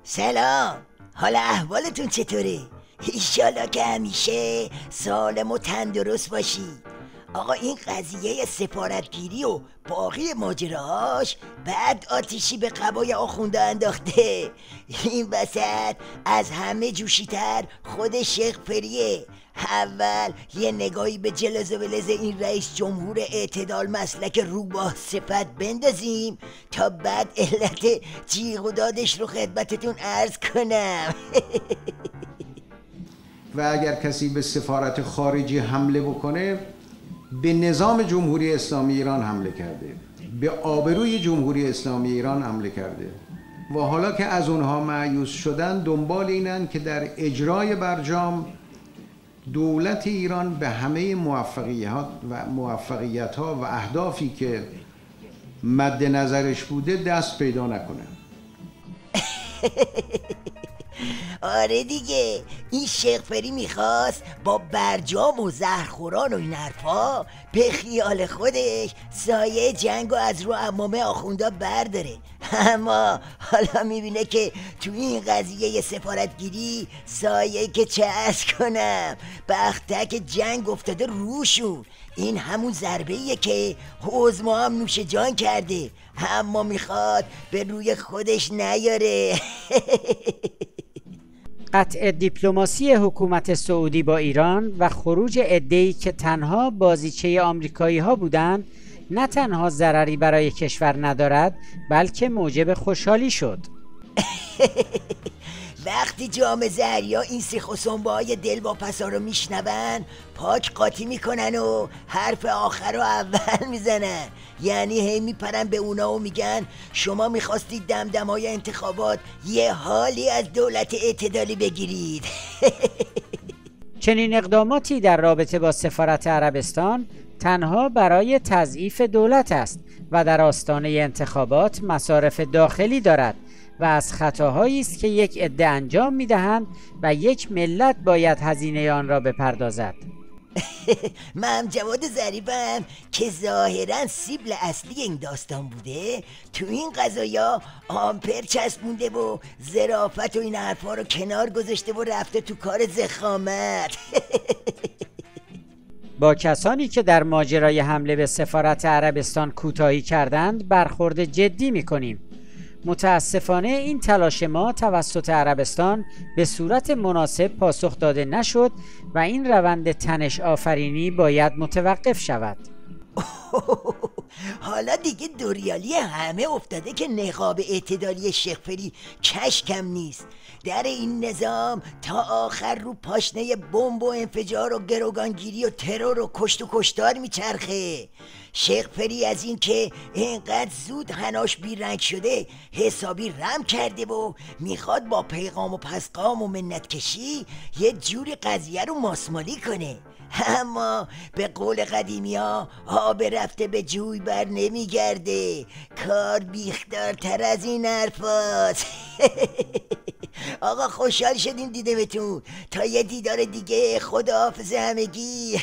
سلام، حال احوالتون چطوره؟ ایشالا که همیشه سالم و تندرست باشید. آقا این قضیه سفارتگیری و باقی ماجراهاش بعد آتیشی به قبای آخونده انداخته. این وسط از همه جوشیتر خود شیخ فریه. اول یه نگاهی به جلز و ولز این رئیس جمهور اعتدال مسلک روباه صفت بندازیم تا بعد علت جیغ و دادش رو خدمتتون عرض کنم. و اگر کسی به سفارت خارجی حمله بکنه به نظام جمهوری اسلامی ایران حمله کرده، به آبروی جمهوری اسلامی ایران حمله کرده و حالا که از اونها مایوس شدن دنبال اینن که در اجرای برجام دولت ایران به همه موفقیت ها و اهدافی که مد نظرش بوده دست پیدا نکنه. آره دیگه، این شیخ فری میخواست با برجام و زهرخوران و این حرفا به خیال خودش سایه جنگ و از رو عمامه آخوندا برداره. اما حالا میبینه که تو این قضیه سفارتگیری سایه که چه عرض کنم بختک جنگ افتاده روشون. این همون ضربه ایه که حزما هم نوش جان کرده، اما میخواد به روی خودش نیاره. قطع دیپلماسی حکومت سعودی با ایران و خروج عده‌ای که تنها بازیچه آمریکایی ها بودند نه تنها ضرری برای کشور ندارد بلکه موجب خوشحالی شد. وقتی جام زهریا این سیخ و سنبه های دلواپسا رو میشنون پاک قاطی میکنن و حرف آخر رو اول میزنن. یعنی هی میپرن به اونا و میگن شما میخواستید دمدمای انتخابات یه حالی از دولت اعتدالی بگیرید. چنین اقداماتی در رابطه با سفارت عربستان تنها برای تضعیف دولت است و در آستانه انتخابات مصارف داخلی دارد و از خطاهایی است که یک عده انجام میدهند و یک ملت باید هزینه آن را بپردازد. من جواد ظریفم که ظاهرا سیبل اصلی این داستان بوده تو این قضایا آمپر چسبونده و ظرافت و این حرفا رو کنار گذاشته و رفته تو کار زخامت. با کسانی که در ماجرای حمله به سفارت عربستان کوتاهی کردند برخورد جدی می‌کنیم. متاسفانه این تلاش ما توسط عربستان به صورت مناسب پاسخ داده نشد و این روند تنش آفرینی باید متوقف شود. حالا دیگه دوریالی همه افتاده که نقاب اعتدالی شیخ فری کشکم نیست. در این نظام تا آخر رو پاشنه بمب و انفجار و گروگانگیری و ترور و کشت و کشتار میچرخه. شیخ فری از این که اینقدر زود هناش بیرنگ شده حسابی رم کرده و میخواد با پیغام و پسقام و منت کشی یه جوری قضیه رو ماسمالی کنه. اما به قول قدیمی ها آب رفته به جوی بر نمیگرده. کار بیخدارتر از این حرفاست. آقا خوشحال شدیم دیدمتون. تا یه دیدار دیگه، خداحافظ همگی.